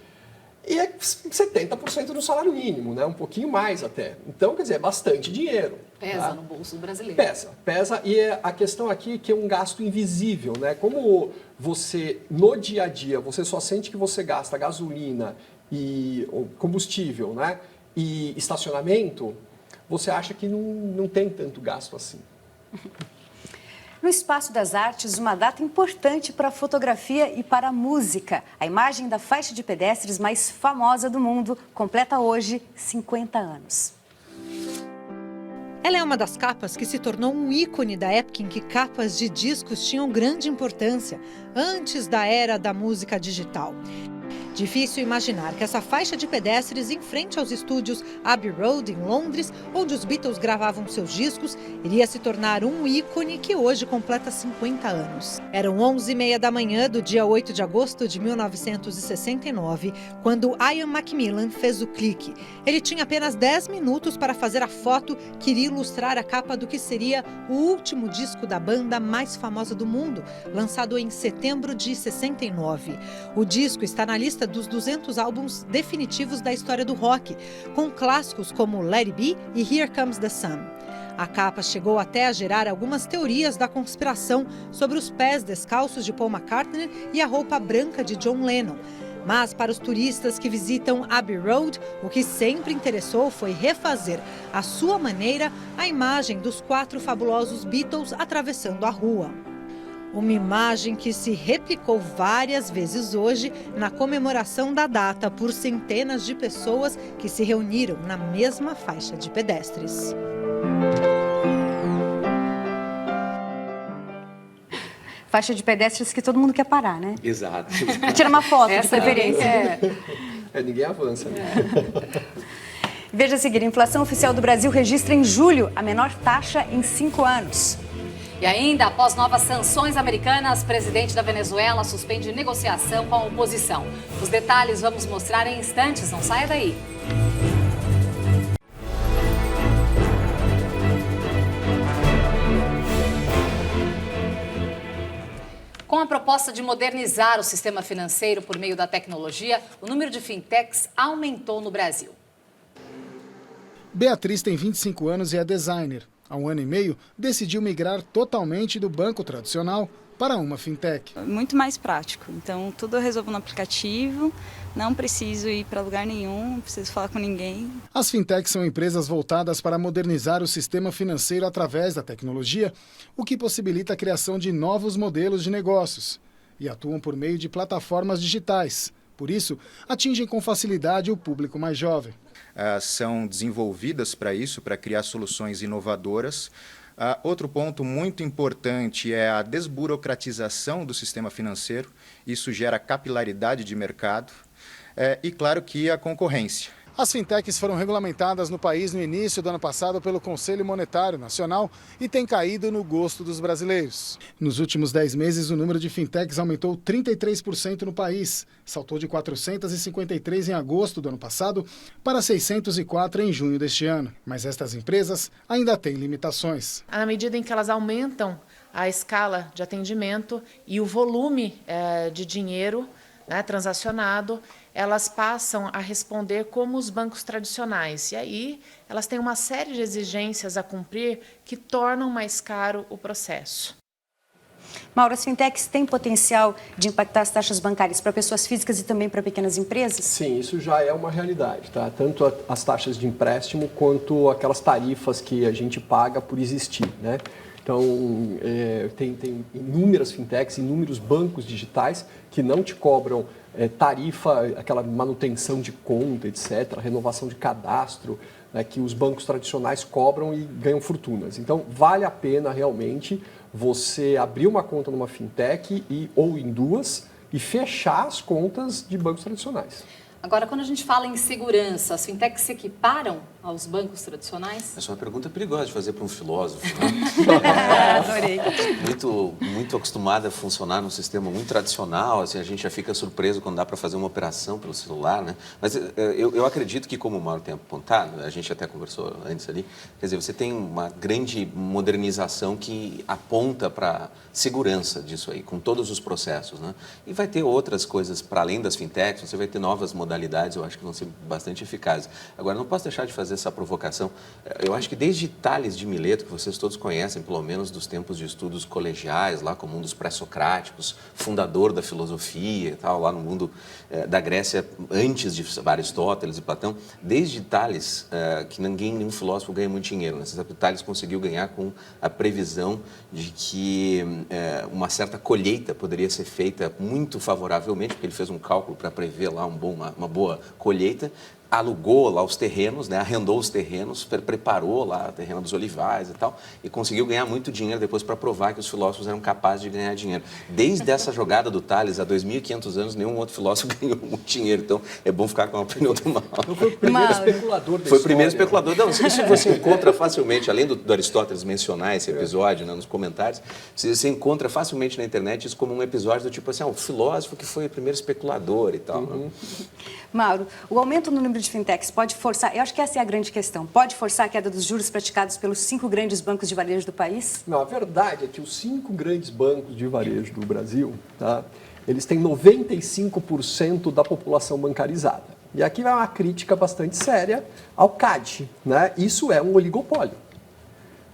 E é 70% do salário mínimo, né? Um pouquinho mais até. Então, quer dizer, é bastante dinheiro. Pesa tá? no bolso do brasileiro. Pesa. E a questão aqui é que é um gasto invisível, né? Como você, no dia a dia, você só sente que você gasta gasolina e combustível, né? E estacionamento, você acha que não tem tanto gasto assim. No Espaço das Artes, uma data importante para a fotografia e para a música. A imagem da faixa de pedestres mais famosa do mundo completa hoje 50 anos. Ela é uma das capas que se tornou um ícone da época em que capas de discos tinham grande importância, antes da era da música digital. Difícil imaginar que essa faixa de pedestres em frente aos estúdios Abbey Road, em Londres, onde os Beatles gravavam seus discos, iria se tornar um ícone que hoje completa 50 anos. Eram 11h30 da manhã do dia 8 de agosto de 1969, quando Ian Macmillan fez o clique. Ele tinha apenas 10 minutos para fazer a foto que iria ilustrar a capa do que seria o último disco da banda mais famosa do mundo, lançado em setembro de 69. O disco está na lista dos 200 álbuns definitivos da história do rock, com clássicos como Let It Be e Here Comes the Sun. A capa chegou até a gerar algumas teorias da conspiração sobre os pés descalços de Paul McCartney e a roupa branca de John Lennon. Mas para os turistas que visitam Abbey Road, o que sempre interessou foi refazer, à sua maneira, a imagem dos 4 fabulosos Beatles atravessando a rua. Uma imagem que se replicou várias vezes hoje na comemoração da data por centenas de pessoas que se reuniram na mesma faixa de pedestres. Faixa de pedestres que todo mundo quer parar, né? Exato. Tira uma foto, Essa de preferência. Ninguém avança, né? Veja a seguir, a inflação oficial do Brasil registra em julho a menor taxa em 5 anos. E ainda, após novas sanções americanas, presidente da Venezuela suspende negociação com a oposição. Os detalhes vamos mostrar em instantes, não saia daí. Com a proposta de modernizar o sistema financeiro por meio da tecnologia, o número de fintechs aumentou no Brasil. Beatriz tem 25 anos e é designer. Há 1 ano e meio, decidiu migrar totalmente do banco tradicional para uma fintech. Muito mais prático. Então, tudo eu resolvo no aplicativo, não preciso ir para lugar nenhum, não preciso falar com ninguém. As fintechs são empresas voltadas para modernizar o sistema financeiro através da tecnologia, o que possibilita a criação de novos modelos de negócios. E atuam por meio de plataformas digitais. Por isso, atingem com facilidade o público mais jovem. São desenvolvidas para isso, para criar soluções inovadoras. Outro ponto muito importante é a desburocratização do sistema financeiro. Isso gera capilaridade de mercado e, claro, que a concorrência. As fintechs foram regulamentadas no país no início do ano passado pelo Conselho Monetário Nacional e têm caído no gosto dos brasileiros. Nos últimos 10 meses, o número de fintechs aumentou 33% no país. Saltou de 453 em agosto do ano passado para 604 em junho deste ano. Mas estas empresas ainda têm limitações. À medida em que elas aumentam a escala de atendimento e o volume de dinheiro transacionado, elas passam a responder como os bancos tradicionais. E aí elas têm uma série de exigências a cumprir que tornam mais caro o processo. Mauro, as fintechs têm potencial de impactar as taxas bancárias para pessoas físicas e também para pequenas empresas? Sim, isso já é uma realidade, tá? Tanto as taxas de empréstimo quanto aquelas tarifas que a gente paga por existir, né? Então, tem inúmeras fintechs, inúmeros bancos digitais que não te cobram tarifa, aquela manutenção de conta, etc., renovação de cadastro, né, que os bancos tradicionais cobram e ganham fortunas. Então, vale a pena realmente você abrir uma conta numa fintech ou em duas e fechar as contas de bancos tradicionais. Agora, quando a gente fala em segurança, as fintechs se equiparam aos bancos tradicionais? Essa é uma pergunta perigosa de fazer para um filósofo, né? Adorei. Muito acostumado a funcionar num sistema muito tradicional, assim, a gente já fica surpreso quando dá para fazer uma operação pelo celular, né? Mas eu acredito que, como o Mauro tem apontado, a gente até conversou antes ali, quer dizer, você tem uma grande modernização que aponta para segurança disso aí, com todos os processos, né? E vai ter outras coisas para além das fintechs, você vai ter novas modalidades, eu acho que vão ser bastante eficazes. Agora, não posso deixar de fazer essa provocação. Eu acho que desde Tales de Mileto, que vocês todos conhecem, pelo menos dos tempos de estudos colegiais, lá como um dos pré-socráticos, fundador da filosofia e tal, lá no mundo da Grécia, antes de Aristóteles e Platão, desde Tales, que nenhum filósofo ganha muito dinheiro, né? Você sabe que Tales conseguiu ganhar com a previsão de que uma certa colheita poderia ser feita muito favoravelmente, porque ele fez um cálculo para prever lá uma boa colheita, alugou lá os terrenos, né, arrendou os terrenos, preparou lá a terreno dos olivais e tal, e conseguiu ganhar muito dinheiro depois para provar que os filósofos eram capazes de ganhar dinheiro. Desde essa jogada do Tales, há 2.500 anos, nenhum outro filósofo ganhou muito dinheiro, então é bom ficar com a opinião do Mauro. Então foi o primeiro especulador da Foi o primeiro especulador. Não, isso você encontra facilmente, além do Aristóteles mencionar esse episódio, né, nos comentários, você encontra facilmente na internet isso como um episódio do tipo assim, o filósofo que foi o primeiro especulador e tal. Né? Mauro, o aumento no número de fintechs pode forçar, eu acho que essa é a grande questão, pode forçar a queda dos juros praticados pelos 5 grandes bancos de varejo do país? Não, a verdade é que os 5 grandes bancos de varejo do Brasil, tá, eles têm 95% da população bancarizada. E aqui vai uma crítica bastante séria ao CAD, né? Isso é um oligopólio.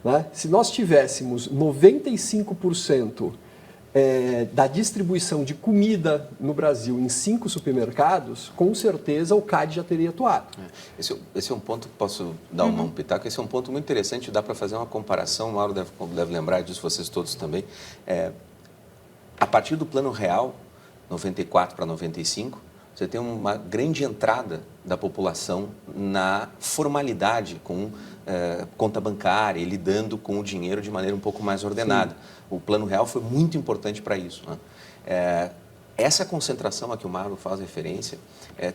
Né? Se nós tivéssemos 95% da distribuição de comida no Brasil em 5 supermercados, com certeza o CAD já teria atuado. Esse é um ponto, posso dar um pitaco, esse é um ponto muito interessante, dá para fazer uma comparação, o Mauro deve lembrar disso, vocês todos também. A partir do Plano Real, 94 para 95, você tem uma grande entrada da população na formalidade com conta bancária e lidando com o dinheiro de maneira um pouco mais ordenada. Sim. O Plano Real foi muito importante para isso, né? Essa concentração a que o Mauro faz referência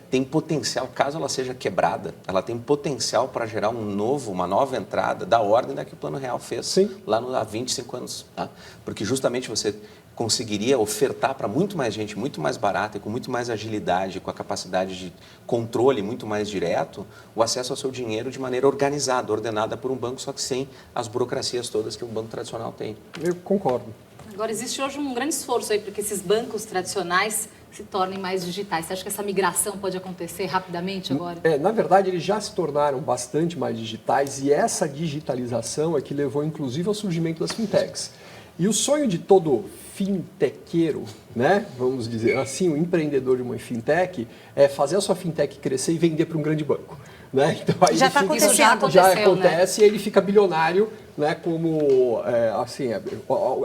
tem potencial, caso ela seja quebrada, ela tem potencial para gerar uma nova entrada da ordem da que o Plano Real fez lá há 25 anos. Tá? Porque justamente você conseguiria ofertar para muito mais gente, muito mais barata e com muito mais agilidade, com a capacidade de controle muito mais direto, o acesso ao seu dinheiro de maneira organizada, ordenada por um banco, só que sem as burocracias todas que um banco tradicional tem. Eu concordo. Agora, existe hoje um grande esforço aí para que esses bancos tradicionais se tornem mais digitais. Você acha que essa migração pode acontecer rapidamente agora? Na verdade, eles já se tornaram bastante mais digitais e essa digitalização é que levou, inclusive, ao surgimento das fintechs. E o sonho de todo fintequeiro, né, vamos dizer assim, o empreendedor de uma fintech, é fazer a sua fintech crescer e vender para um grande banco. Né? Então, aí já está acontecendo. Já acontece, né? E ele fica bilionário, né, como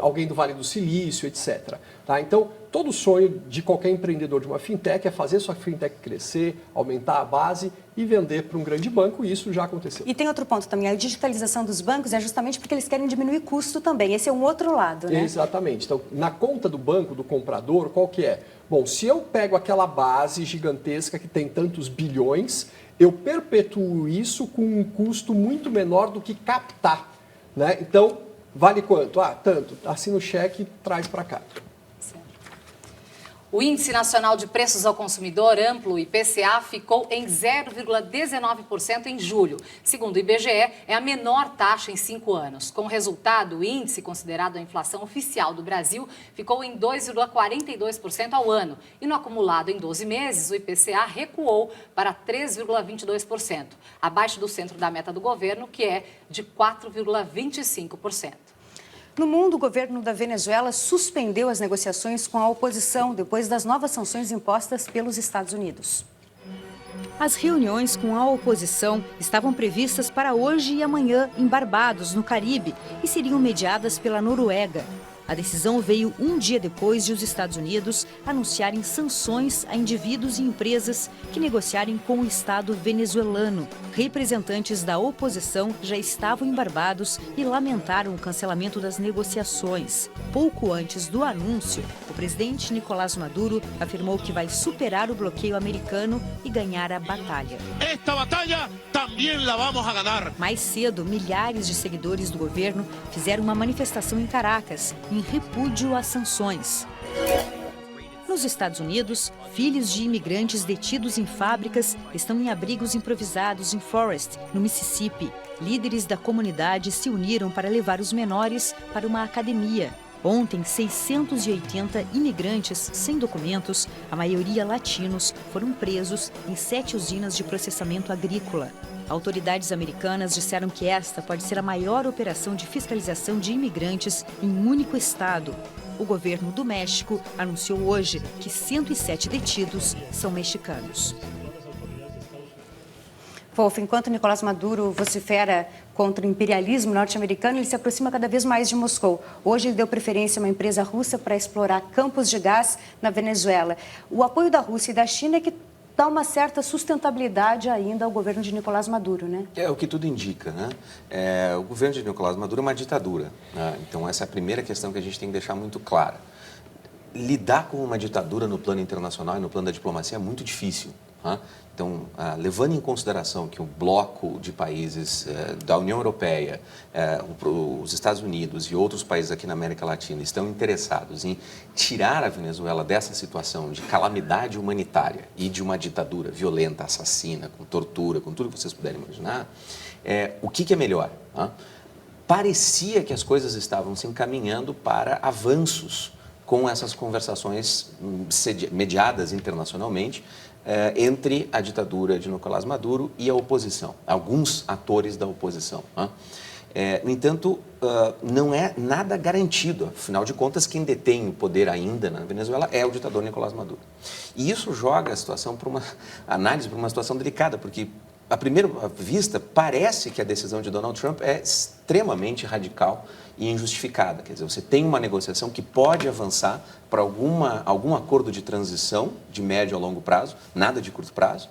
alguém do Vale do Silício, etc. Tá? Então, todo sonho de qualquer empreendedor de uma fintech é fazer sua fintech crescer, aumentar a base e vender para um grande banco, e isso já aconteceu. E tem outro ponto também, a digitalização dos bancos é justamente porque eles querem diminuir custo também, esse é um outro lado, né? Exatamente. Então, na conta do banco, do comprador, qual que é? Bom, se eu pego aquela base gigantesca que tem tantos bilhões, eu perpetuo isso com um custo muito menor do que captar. Né? Então, vale quanto? Tanto. Assina o cheque e traz para cá. O Índice Nacional de Preços ao Consumidor Amplo, IPCA, ficou em 0,19% em julho. Segundo o IBGE, é a menor taxa em 5 anos. Com o resultado, o índice, considerado a inflação oficial do Brasil, ficou em 2,42% ao ano. E no acumulado em 12 meses, o IPCA recuou para 3,22%, abaixo do centro da meta do governo, que é de 4,25%. No mundo, o governo da Venezuela suspendeu as negociações com a oposição depois das novas sanções impostas pelos Estados Unidos. As reuniões com a oposição estavam previstas para hoje e amanhã em Barbados, no Caribe, e seriam mediadas pela Noruega. A decisão veio um dia depois de os Estados Unidos anunciarem sanções a indivíduos e empresas que negociarem com o Estado venezuelano. Representantes da oposição já estavam em Barbados e lamentaram o cancelamento das negociações. Pouco antes do anúncio, o presidente Nicolás Maduro afirmou que vai superar o bloqueio americano e ganhar a batalha. Esta batalha também la vamos a ganar. Mais cedo, milhares de seguidores do governo fizeram uma manifestação em Caracas, em repúdio às sanções. Nos Estados Unidos, filhos de imigrantes detidos em fábricas estão em abrigos improvisados em Forest, no Mississippi. Líderes da comunidade se uniram para levar os menores para uma academia. Ontem, 680 imigrantes sem documentos, a maioria latinos, foram presos em 7 usinas de processamento agrícola. Autoridades americanas disseram que esta pode ser a maior operação de fiscalização de imigrantes em um único estado. O governo do México anunciou hoje que 107 detidos são mexicanos. Wolf, enquanto Nicolás Maduro vocifera contra o imperialismo norte-americano, ele se aproxima cada vez mais de Moscou. Hoje ele deu preferência a uma empresa russa para explorar campos de gás na Venezuela. O apoio da Rússia e da China é que dá uma certa sustentabilidade ainda ao governo de Nicolás Maduro, né? É o que tudo indica, né? O governo de Nicolás Maduro é uma ditadura, né? Então essa é a primeira questão que a gente tem que deixar muito clara. Lidar com uma ditadura no plano internacional e no plano da diplomacia é muito difícil, né? Então, levando em consideração que o bloco de países da União Europeia, os Estados Unidos e outros países aqui na América Latina estão interessados em tirar a Venezuela dessa situação de calamidade humanitária e de uma ditadura violenta, assassina, com tortura, com tudo que vocês puderem imaginar, o que é melhor? Parecia que as coisas estavam se encaminhando para avanços com essas conversações mediadas internacionalmente, entre a ditadura de Nicolás Maduro e a oposição, alguns atores da oposição. No entanto, não é nada garantido. Afinal de contas, quem detém o poder ainda na Venezuela é o ditador Nicolás Maduro. E isso joga a situação para uma análise, para uma situação delicada, porque, à primeira vista, parece que a decisão de Donald Trump é extremamente radical e injustificada. Quer dizer, você tem uma negociação que pode avançar para algum acordo de transição de médio a longo prazo, nada de curto prazo,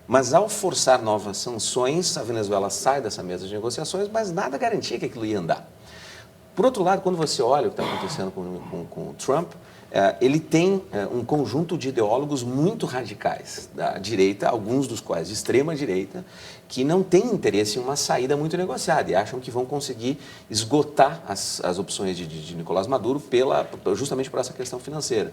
mas ao forçar novas sanções, a Venezuela sai dessa mesa de negociações, mas nada garantia que aquilo ia andar. Por outro lado, quando você olha o que está acontecendo com o Trump, ele tem um conjunto de ideólogos muito radicais da direita, alguns dos quais de extrema direita, que não têm interesse em uma saída muito negociada e acham que vão conseguir esgotar as opções de Nicolás Maduro justamente por essa questão financeira.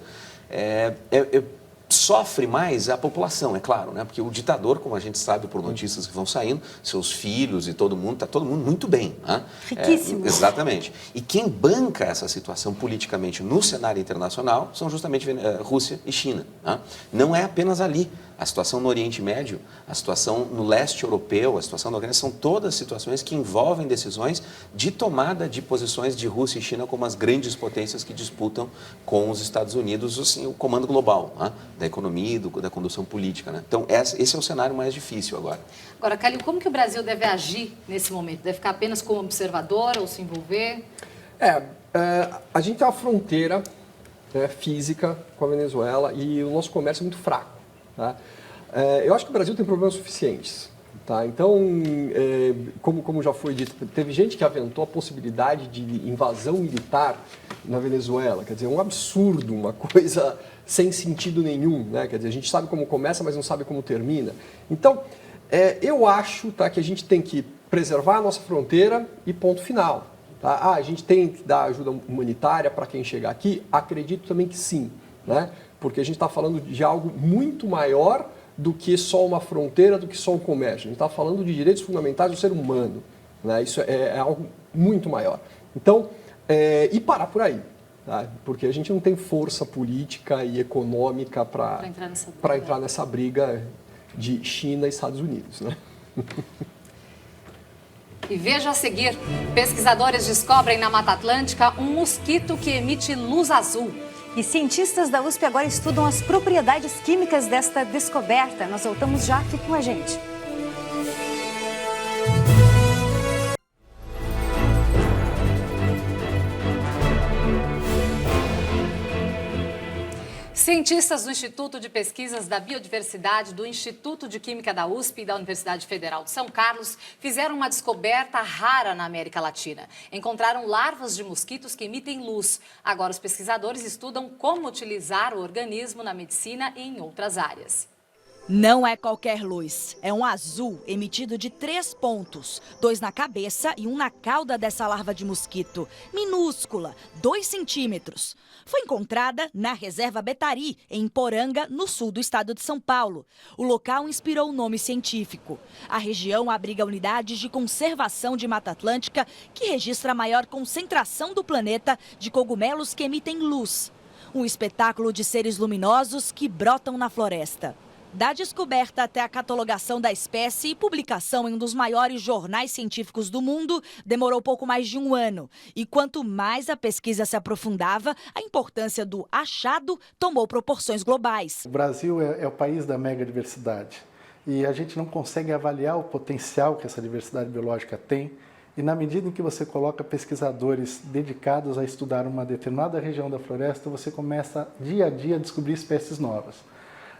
Sofre mais a população, é claro, né? Porque o ditador, como a gente sabe por notícias que vão saindo, seus filhos e todo mundo, está todo mundo muito bem. Né? Riquíssimo. Exatamente. E quem banca essa situação politicamente no cenário internacional são justamente Rússia e China. Né? Não é apenas ali. A situação no Oriente Médio, a situação no leste europeu, a situação na Ucrânia, são todas situações que envolvem decisões de tomada de posições de Rússia e China como as grandes potências que disputam com os Estados Unidos assim, o comando global, né? Da economia e da condução política. Né? Então, esse é o cenário mais difícil agora. Agora, Calil, como que o Brasil deve agir nesse momento? Deve ficar apenas como observador ou se envolver? A gente tem uma fronteira física com a Venezuela e o nosso comércio é muito fraco. Tá? Eu acho que o Brasil tem problemas suficientes. Tá? Então, como já foi dito, teve gente que aventou a possibilidade de invasão militar na Venezuela. Quer dizer, um absurdo, uma coisa sem sentido nenhum. Né? Quer dizer, a gente sabe como começa, mas não sabe como termina. Então, eu acho que a gente tem que preservar a nossa fronteira e ponto final. Tá? A gente tem que dar ajuda humanitária para quem chegar aqui? Acredito também que sim. Né? Porque a gente está falando de algo muito maior do que só uma fronteira, do que só um comércio. A gente está falando de direitos fundamentais do ser humano. Né? Isso é algo muito maior. Então, e parar por aí. Tá? Porque a gente não tem força política e econômica para entrar nessa briga de China e Estados Unidos. Né? E veja a seguir, pesquisadores descobrem na Mata Atlântica um mosquito que emite luz azul. E cientistas da USP agora estudam as propriedades químicas desta descoberta. Nós voltamos já, fique com a gente. Cientistas do Instituto de Pesquisas da Biodiversidade, do Instituto de Química da USP e da Universidade Federal de São Carlos fizeram uma descoberta rara na América Latina. Encontraram larvas de mosquitos que emitem luz. Agora os pesquisadores estudam como utilizar o organismo na medicina e em outras áreas. Não é qualquer luz, é um azul emitido de 3 pontos, 2 na cabeça e 1 na cauda dessa larva de mosquito, minúscula, 2 centímetros. Foi encontrada na reserva Betari, em Poranga, no sul do estado de São Paulo. O local inspirou o nome científico. A região abriga unidades de conservação de Mata Atlântica, que registra a maior concentração do planeta de cogumelos que emitem luz. Um espetáculo de seres luminosos que brotam na floresta. Da descoberta até a catalogação da espécie e publicação em um dos maiores jornais científicos do mundo, demorou pouco mais de 1 ano. E quanto mais a pesquisa se aprofundava, a importância do achado tomou proporções globais. O Brasil é o país da megadiversidade e a gente não consegue avaliar o potencial que essa diversidade biológica tem. E na medida em que você coloca pesquisadores dedicados a estudar uma determinada região da floresta, você começa dia a dia a descobrir espécies novas.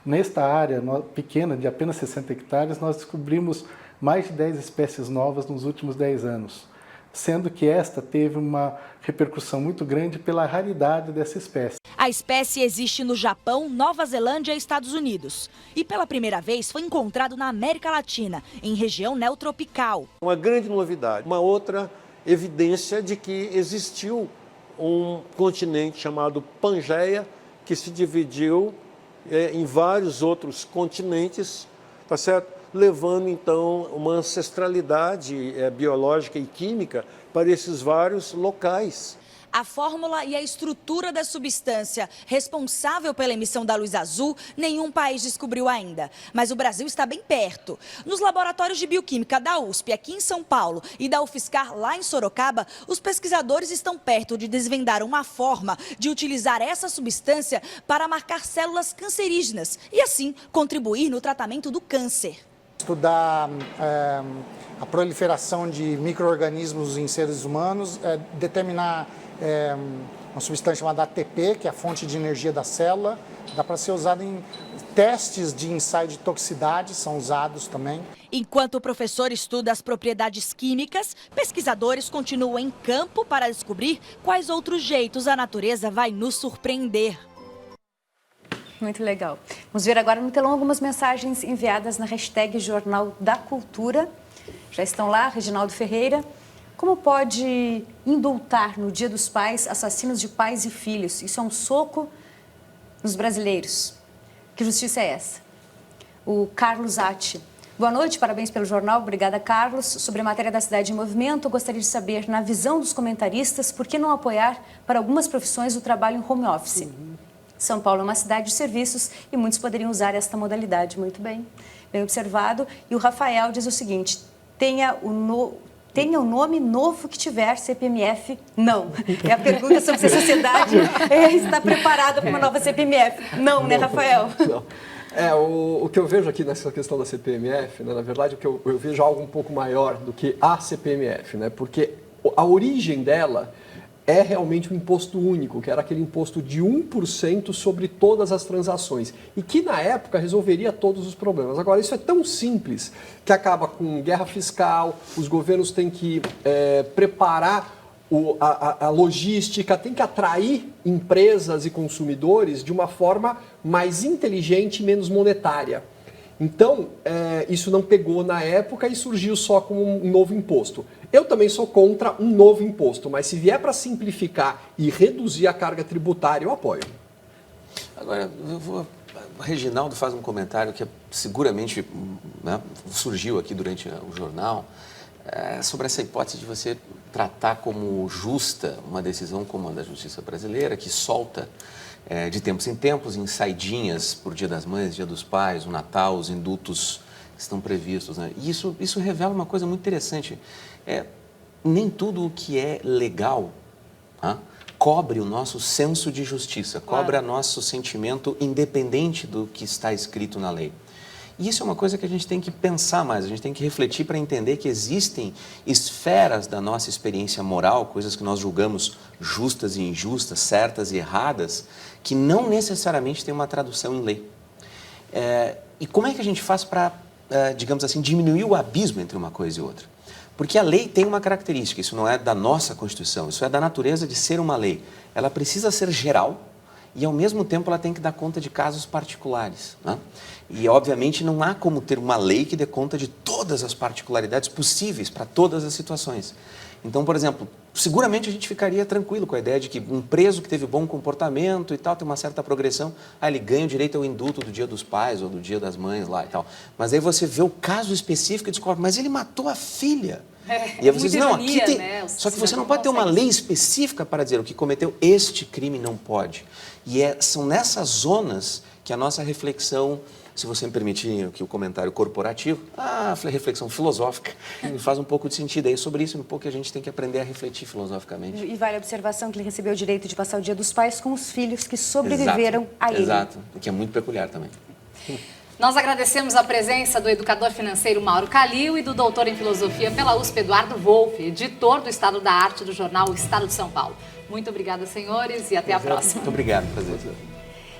Nesta área pequena, de apenas 60 hectares, nós descobrimos mais de 10 espécies novas nos últimos 10 anos, sendo que esta teve uma repercussão muito grande pela raridade dessa espécie. A espécie existe no Japão, Nova Zelândia e Estados Unidos. E pela primeira vez foi encontrado na América Latina, em região neotropical. Uma grande novidade, uma outra evidência de que existiu um continente chamado Pangeia, que se dividiu em vários outros continentes, tá certo? Levando então uma ancestralidade biológica e química para esses vários locais. A fórmula e a estrutura da substância responsável pela emissão da luz azul, nenhum país descobriu ainda. Mas o Brasil está bem perto. Nos laboratórios de bioquímica da USP, aqui em São Paulo, e da UFSCar, lá em Sorocaba, os pesquisadores estão perto de desvendar uma forma de utilizar essa substância para marcar células cancerígenas e, assim, contribuir no tratamento do câncer. Estudar a proliferação de micro-organismos em seres humanos, determinar uma substância chamada ATP, que é a fonte de energia da célula, dá para ser usado em testes de ensaio de toxicidade, são usados também. Enquanto o professor estuda as propriedades químicas, pesquisadores continuam em campo para descobrir quais outros jeitos a natureza vai nos surpreender. Muito legal. Vamos ver agora no telão algumas mensagens enviadas na hashtag Jornal da Cultura. Já estão lá, Reginaldo Ferreira. Como pode indultar no Dia dos Pais assassinos de pais e filhos? Isso é um soco nos brasileiros. Que justiça é essa? O Carlos Atti. Boa noite, parabéns pelo jornal. Obrigada, Carlos. Sobre a matéria da Cidade em Movimento, eu gostaria de saber, na visão dos comentaristas, por que não apoiar para algumas profissões o trabalho em home office? São Paulo é uma cidade de serviços e muitos poderiam usar esta modalidade. Muito bem, bem observado. E o Rafael diz o seguinte, tenha o nome novo que tiver, CPMF, não. É a pergunta sobre se a sociedade está preparada para uma nova CPMF. Não, né, Rafael? Não. O que eu vejo aqui nessa questão da CPMF, né, na verdade, o que eu vejo algo um pouco maior do que a CPMF, né, porque a origem dela é realmente um imposto único, que era aquele imposto de 1% sobre todas as transações, e que na época resolveria todos os problemas. Agora, isso é tão simples que acaba com guerra fiscal, os governos têm que preparar a logística, tem que atrair empresas e consumidores de uma forma mais inteligente e menos monetária. Então, isso não pegou na época e surgiu só como um novo imposto. Eu também sou contra um novo imposto, mas se vier para simplificar e reduzir a carga tributária, eu apoio. Agora, o Reginaldo faz um comentário que seguramente, né, surgiu aqui durante o jornal, sobre essa hipótese de você tratar como justa uma decisão como a da Justiça Brasileira, que solta de tempos em tempos em saidinhas por Dia das Mães, Dia dos Pais, o Natal, os indultos que estão previstos, né? E isso revela uma coisa muito interessante. Nem tudo o que é legal cobre o nosso senso de justiça, cobre o nosso sentimento independente do que está escrito na lei. E isso é uma coisa que a gente tem que pensar mais, a gente tem que refletir para entender que existem esferas da nossa experiência moral, coisas que nós julgamos justas e injustas, certas e erradas, que não necessariamente têm uma tradução em lei. E como é que a gente faz para, digamos assim, diminuir o abismo entre uma coisa e outra? Porque a lei tem uma característica, isso não é da nossa Constituição, isso é da natureza de ser uma lei. Ela precisa ser geral e, ao mesmo tempo, ela tem que dar conta de casos particulares, né? E, obviamente, não há como ter uma lei que dê conta de todas as particularidades possíveis para todas as situações. Então, por exemplo, seguramente a gente ficaria tranquilo com a ideia de que um preso que teve bom comportamento e tal, tem uma certa progressão, ele ganha o direito ao indulto do Dia dos Pais ou do Dia das Mães lá e tal. Mas aí você vê o caso específico e descobre, mas ele matou a filha. E aí você diz, não, aqui tem... Né? Só que você não pode ter uma lei específica para dizer o que cometeu este crime não pode. E são nessas zonas que a nossa reflexão, se você me permitir aqui o comentário corporativo, a reflexão filosófica faz um pouco de sentido. É sobre isso um pouco que a gente tem que aprender a refletir filosoficamente. E vale a observação que ele recebeu o direito de passar o Dia dos Pais com os filhos que sobreviveram a ele. Exato, o que é muito peculiar também. Nós agradecemos a presença do educador financeiro Mauro Calil e do doutor em filosofia pela USP, Eduardo Wolff, editor do Estado da Arte do jornal O Estado de São Paulo. Muito obrigada, senhores, e até a próxima. Muito obrigado, prazer.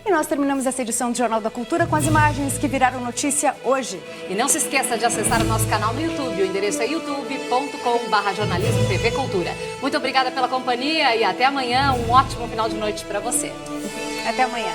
E nós terminamos essa edição do Jornal da Cultura com as imagens que viraram notícia hoje. E não se esqueça de acessar o nosso canal no YouTube. O endereço é youtube.com/jornalismo-tv-cultura. Muito obrigada pela companhia e até amanhã. Um ótimo final de noite para você. Até amanhã.